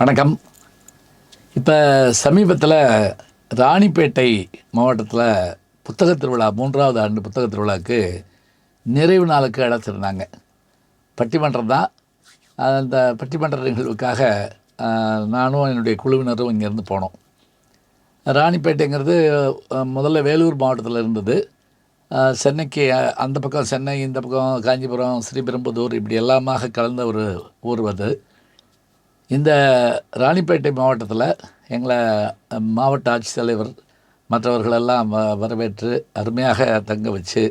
வணக்கம். இப்போ சமீபத்தில் ராணிப்பேட்டை மாவட்டத்தில் புத்தகத் திருவிழா 3வது ஆண்டு புத்தகத் திருவிழாவுக்கு நிறைவு நாளுக்கு அழைச்சிருந்தாங்க. பட்டிமன்றம் தான். அந்த பட்டிமன்ற நிகழ்வுக்காக நானும் என்னுடைய குழுவினரும் இங்கேருந்து போனோம். ராணிப்பேட்டைங்கிறது முதல்ல வேலூர் மாவட்டத்தில் இருந்தது. சென்னைக்கு அந்த பக்கம் சென்னை, இந்த பக்கம் காஞ்சிபுரம், ஸ்ரீபெரும்புதூர் இப்படி எல்லாமாக கலந்த ஒரு ஊர் அது. இந்த ராணிப்பேட்டை மாவட்டத்தில் எங்களை மாவட்ட ஆட்சித்தலைவர் மற்றவர்களெல்லாம் வரவேற்று அருமையாக தங்க வச்சு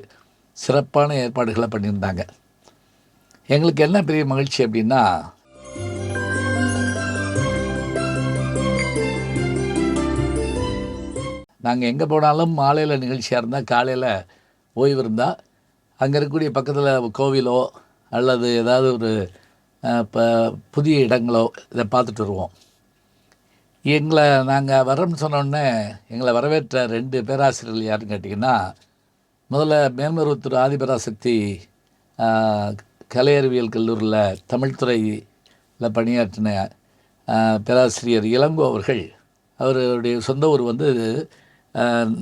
சிறப்பான ஏற்பாடுகளை பண்ணியிருந்தாங்க. எங்களுக்கு என்ன பெரிய மகிழ்ச்சி அப்படின்னா, நாங்கள் எங்கே போனாலும் மாலையில் நிகழ்ச்சியாக இருந்தால் காலையில் ஓய்வு இருந்தால் அங்கே இருக்கக்கூடிய பக்கத்தில் கோவிலோ அல்லது ஏதாவது ஒரு இப்போ புதிய இடங்களோ இதை பார்த்துட்டு வருவோம். எங்களை நாங்கள் வரோம்னு சொன்னோடனே எங்களை வரவேற்ற 2 பேராசிரியர்கள் யாருன்னு கேட்டிங்கன்னா, முதல்ல மேல்மருவத்தூர் ஆதிபராசக்தி கலை அறிவியல் கல்லூரியில் தமிழ்துறையில் பணியாற்றின பேராசிரியர் இளங்கோ அவர்கள். அவருடைய சொந்த ஊர் வந்து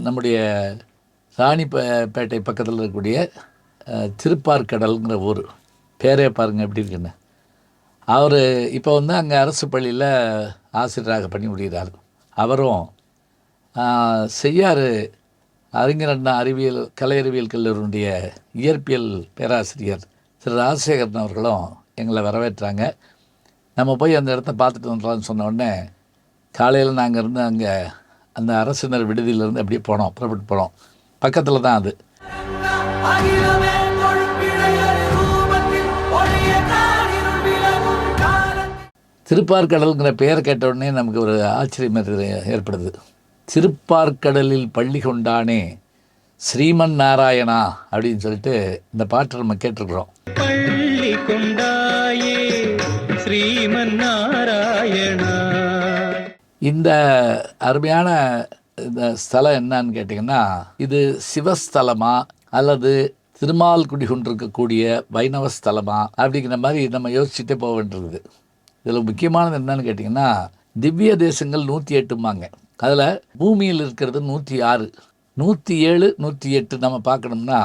நம்முடைய ராணிப்பேட்டை பக்கத்தில் இருக்கக்கூடிய திருப்பார்கடல்ங்கிற ஊர். பேரே பாருங்கள் எப்படி இருக்குன்னு. அவர் இப்போ வந்து அங்கே அரசு பள்ளியில் ஆசிரியராக பணிபுரிகிறார். அவரும் செய்யாறு அறிஞர் அண்ணா கலை அறிவியல் கல்லூரியுடைய இயற்பியல் பேராசிரியர் திரு ராஜசேகரன் அவர்களும் எங்களை வரவேற்றாங்க. நம்ம போய் அந்த இடத்த பார்த்துட்டு வந்துடலாம்னு சொன்ன உடனே காலையில் நாங்கள் இருந்து அங்கே அந்த அரசினர் விடுதியிலேருந்து அப்படியே புறப்பட்டு போனோம். பக்கத்தில் தான் அது. திருப்பார்கடல்ங்கிற பெயர் கேட்டவுடனே நமக்கு ஒரு ஆச்சரியம் ஏற்படுது. திருப்பார்கடலில் பள்ளி கொண்டானே ஸ்ரீமன் நாராயணா அப்படின்னு சொல்லிட்டு இந்த பாட்டை நம்ம கேட்டிருக்கிறோம். பள்ளி கொண்டாயே ஸ்ரீமன் நாராயணா. இந்த அருமையான இந்த ஸ்தலம் என்னன்னு கேட்டிங்கன்னா, இது சிவஸ்தலமா அல்லது திருமால் குடிகொண்டிருக்கக்கூடிய வைணவ ஸ்தலமா அப்படிங்கிற மாதிரி நம்ம யோசிச்சுட்டே போக வேண்டியிருக்குது. இதில் முக்கியமானது என்னன்னு கேட்டிங்கன்னா, திவ்ய தேசங்கள் 108ம்பாங்க. அதில் பூமியில் இருக்கிறது 106, 107, 108 நம்ம பார்க்கணும்னா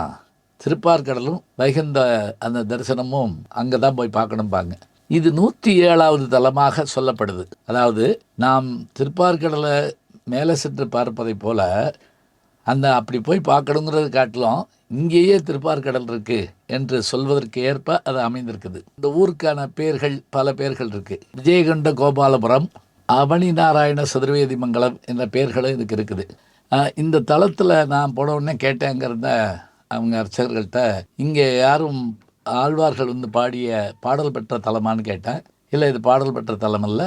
திருப்பார்கடலும் வைகுந்த அந்த தரிசனமும் அங்கே தான் போய் பார்க்கணும்பாங்க. இது 107வது தலமாக சொல்லப்படுது. அதாவது நாம் திருப்பார்கடலை மேலே சென்று பார்ப்பதை போல் அந்த அப்படி போய் பார்க்கணுங்கிறது காட்டிலும் இங்கேயே திருப்பார்கடல் இருக்குது என்று சொல்வதற்கு ஏற்ப அது அமைந்திருக்குது. இந்த ஊருக்கான பெயர்கள் பல பெயர்கள் இருக்குது. விஜயகண்ட கோபாலபுரம், அவனி நாராயண சதுர்வேதி மங்கலம் என்ற பெயர்களும் இதுக்கு இருக்குது. இந்த தளத்தில் நான் போன உடனே கேட்டேன் அங்கே இருந்த அவங்க அர்ச்சகர்கள்ட்ட, இங்கே யாரும் ஆழ்வார்கள் வந்து பாடிய பாடல் பெற்ற தலமானு கேட்டேன். இல்லை, இது பாடல் பெற்ற தலம் அல்ல,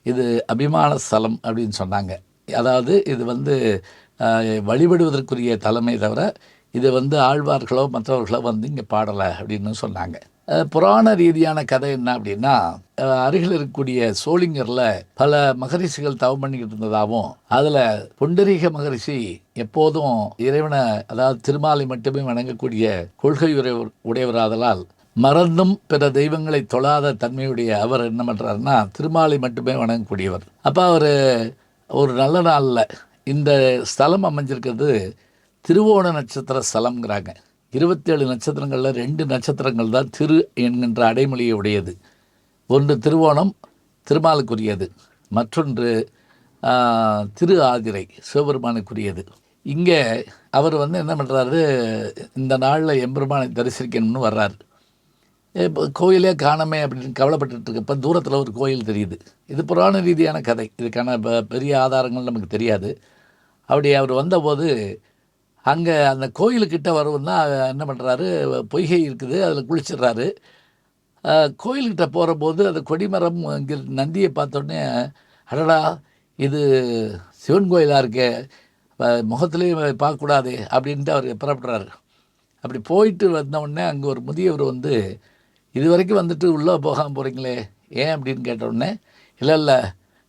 இது அபிமான ஸ்தலம் அப்படின்னு சொன்னாங்க. அதாவது இது வந்து வழிபடுவதற்குரிய தலைமை தவிர இது வந்து ஆழ்வார்களோ மற்றவர்களோ வந்து இங்கே பாடலை அப்படின்னு சொன்னாங்க. புராண ரீதியான கதை என்ன அப்படின்னா, அருகில் இருக்கக்கூடிய சோளிங்கரில் பல மகரிஷிகள் தவம் பண்ணிக்கிட்டு இருந்ததாகவும், அதில் புண்டரீக மகரிஷி எப்போதும் இறைவனை, அதாவது திருமாலை மட்டுமே வணங்கக்கூடிய கொள்கை உடையவராதலால் மறந்தும் பிற தெய்வங்களை தொழாத தன்மையுடைய அவர் என்ன பண்ணுறாருன்னா திருமாலை மட்டுமே வணங்கக்கூடியவர். அப்போ அவர் ஒரு நல்ல நாளில் இந்த ஸ்தலம் அமைஞ்சிருக்கிறது திருவோண நட்சத்திர ஸ்தலம்ங்கிறாங்க. 27 நட்சத்திரங்களில் 2 நட்சத்திரங்கள் தான் திரு என்கின்ற அடைமொழியை உடையது. ஒன்று திருவோணம், திருமாலுக்குரியது. மற்றொன்று திரு ஆதிரை, சிவபெருமானுக்குரியது. இங்கே அவர் வந்து என்ன பண்ணுறாரு, இந்த நாளில் எம்பெருமானை தரிசிக்கணும்னு வர்றார். இப்போ கோயிலே காணமே அப்படின்னு கவலைப்பட்டு இருக்கப்போ தூரத்தில் ஒரு கோயில் தெரியுது. இது புராண ரீதியான கதை. இதுக்கான பெரிய ஆதாரங்கள் நமக்கு தெரியாது. அப்படி அவர் வந்தபோது அங்கே அந்த கோயிலுக்கிட்ட வருவோம்னா என்ன பண்ணுறாரு, பொய்கை இருக்குது, அதில் குளிச்சிடுறாரு. கோயில்கிட்ட போகிறபோது அந்த கொடிமரம் இங்கே நந்தியை பார்த்தோன்னே, அடடா இது சிவன் கோயிலாக இருக்கே, முகத்துலேயும் பார்க்கக்கூடாது அப்படின்ட்டு அவர் புறப்படுறாரு. அப்படி போயிட்டு வந்தவுடனே அங்கே ஒரு முதியவர் வந்து, இது வரைக்கும் வந்துட்டு உள்ளே போகாமல் போகிறீங்களே ஏன் அப்படின்னு கேட்டவுடனே, இல்லை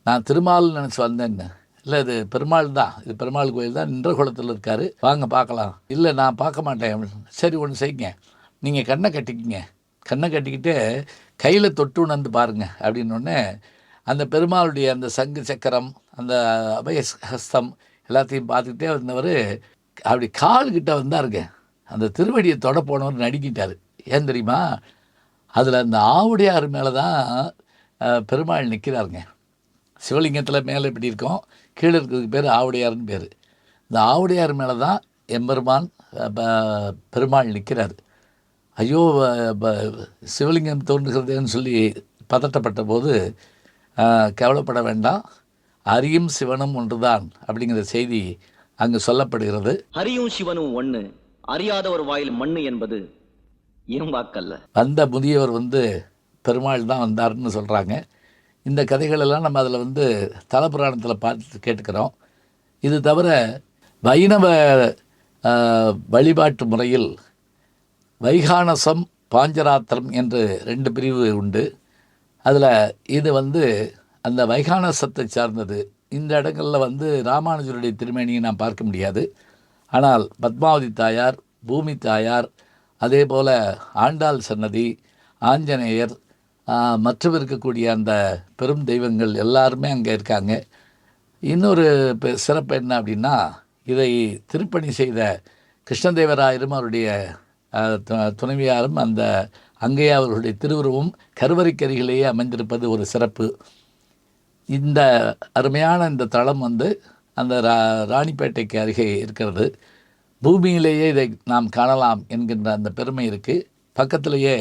நான் திருமால் நினச்சி வந்தேன்னு. இல்லை, இது பெருமாள் தான், இது பெருமாள் கோயில் தான், நின்ற குளத்தில் இருக்கார், வாங்க பார்க்கலாம். இல்லை, நான் பார்க்க மாட்டேன். சரி, ஒன்று செய்யுங்க, நீங்கள் கண்ணை கட்டிக்கிங்க, கண்ணை கட்டிக்கிட்டு கையில் தொட்டு உணர்ந்து பாருங்கள் அப்படின்னோடனே அந்த பெருமாளுடைய அந்த சங்கு சக்கரம், அந்த அபயஹஸ்தம் எல்லாத்தையும் பார்த்துக்கிட்டே வந்தவர் அப்படி கால்கிட்ட வந்தாருங்க. அந்த திருவடியை தொட போனவர் நடுக்கிட்டார். ஏன் தெரியுமா? அதில் அந்த ஆவுடையார் மேலே தான் பெருமாள் நிற்கிறாருங்க. சிவலிங்கத்தில் மேலே இப்படி இருக்கும், கீழே இருக்கிறதுக்கு பேர் ஆவுடையார்னு பேர். இந்த ஆவுடையார் மேலே தான் எம்பெருமான் பெருமாள் நிற்கிறார். ஐயோ சிவலிங்கம் தோன்றுகிறதுன்னு சொல்லி பதட்டப்பட்ட போது கவலைப்பட வேண்டாம், ஹரியும் சிவனும் ஒன்றுதான் அப்படிங்கிற செய்தி அங்கு சொல்லப்படுகிறது. ஹரியும் சிவனும் ஒன்று, அறியாத ஒரு வாயில் மண்ணு என்பது என் வாக்கல்ல. அந்த முதியவர் பெருமாள் தான் வந்தார்னு சொல்கிறாங்க. இந்த கதைகளெல்லாம் நம்ம அதில் தலபுராணத்தில் பார்த்து கேட்டுக்கிறோம். இது தவிர வைணவ வழிபாட்டு முறையில் வைகானசம், பாஞ்சராத்திரம் என்று 2 பிரிவு உண்டு. அதில் இது அந்த வைகானசத்தை சார்ந்தது. இந்த இடங்களில் ராமானுஜருடைய திருமேனியை நாம் பார்க்க முடியாது. ஆனால் பத்மாவதி தாயார், பூமி தாயார், அதே போல் ஆண்டாள் சன்னதி, ஆஞ்சநேயர், மற்றும் இருக்கக்கூடிய அந்த பெரும் தெய்வங்கள் எல்லாருமே அங்கே இருக்காங்க. இன்னொரு சிறப்பு என்ன அப்படின்னா, இதை திருப்பணி செய்த கிருஷ்ணதேவராயரும் அவருடைய துணைவியாரும் அந்த அங்கே அவர்களுடைய திருவுருவம் கருவறைக்கரிகளேயே அமைந்திருப்பது ஒரு சிறப்பு. இந்த அருமையான இந்த தளம் அந்த ராணிப்பேட்டைக்கு அருகே இருக்கிறது. பூமியிலேயே இதை நாம் காணலாம் என்கின்ற அந்த பெருமை இருக்குது. பக்கத்திலேயே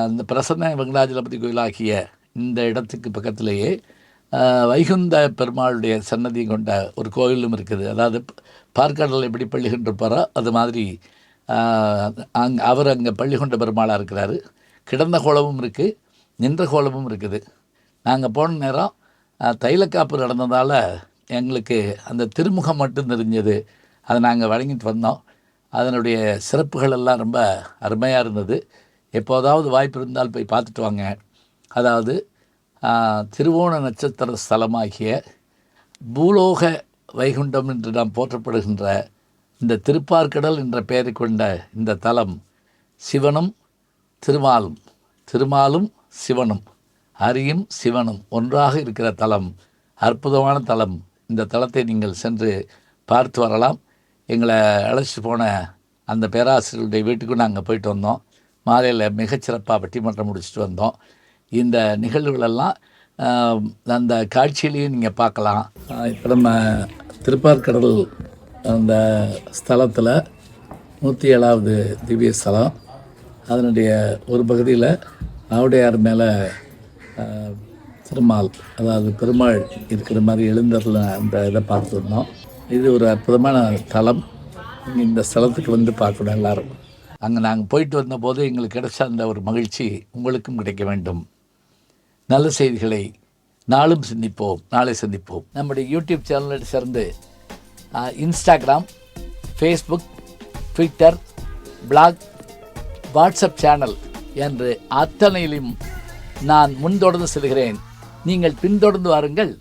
இந்த பிரசன்ன வெங்கடாஜலபதி கோயிலாகிய இந்த இடத்துக்கு பக்கத்திலேயே வைகுந்த பெருமாளுடைய சன்னதி கொண்ட ஒரு கோயிலும் இருக்குது. அதாவது பார்க்கடல் எப்படி பள்ளி கொண்டிருப்பாரோ அது மாதிரி அவர் அங்கே பள்ளி கொண்ட பெருமாளாக இருக்கிறாரு. கிடந்த கோலமும் இருக்குது, நின்ற கோலமும் இருக்குது. நாங்கள் போன நேரம் தைலக்காப்பு நடந்ததால் எங்களுக்கு அந்த திருமுகம் மட்டும் தெரிஞ்சது. அதை நாங்கள் வழங்கிட்டு வந்தோம். அதனுடைய சிறப்புகள் எல்லாம் ரொம்ப அருமையாக இருந்தது. எப்போதாவது வாய்ப்பு இருந்தால் போய் பார்த்துட்டு வாங்க. அதாவது திருவோண நட்சத்திர ஸ்தலமாகிய பூலோக வைகுண்டம் என்று நாம் போற்றப்படுகின்ற இந்த திருப்பார்க்கடல் என்ற பெயரை கொண்ட இந்த தலம் சிவனும் திருமாலும் சிவனும், ஹரியும் சிவனும் ஒன்றாக இருக்கிற தலம், அற்புதமான தலம். இந்த தலத்தை நீங்கள் சென்று பார்த்து வரலாம். எங்களை அழைச்சிட்டு போன அந்த பேராசிரியருடைய வீட்டுக்கும் நாங்கள் போயிட்டு வந்தோம். மாலையில் மிகச்சிறப்பாக பட்டிமன்றம் முடிச்சுட்டு வந்தோம். இந்த நிகழ்வுகளெல்லாம் அந்த காட்சியிலையும் நீங்கள் பார்க்கலாம். இப்போ நம்ம திருப்பார்க்கடல் அந்த ஸ்தலத்தில் 107வது திவ்ய ஸ்தலம். அதனுடைய ஒரு பகுதியில் ஆவுடையார் மேலே திருமால், அதாவது பெருமாள் இருக்கிற மாதிரி எழுந்தரில் அந்த இதை பார்த்துருந்தோம். இது ஒரு அற்புதமான தலம். இந்த ஸ்தலத்துக்கு பார்க்கணும் எல்லோரும். அங்கே நாங்கள் போயிட்டு வந்தபோது எங்களுக்கு கிடைச்ச அந்த ஒரு மகிழ்ச்சி உங்களுக்கும் கிடைக்க வேண்டும். நல்ல செய்திகளை நாளும் சிந்திப்போம், நாளை சந்திப்போம். நம்முடைய யூடியூப் சேனலில் சேர்ந்து Instagram, Facebook, Twitter, blog, WhatsApp channel என்று அத்தனையிலும் நான் முன்தொடர்ந்து செல்கிறேன். நீங்கள் பின்தொடர்ந்து வாருங்கள்.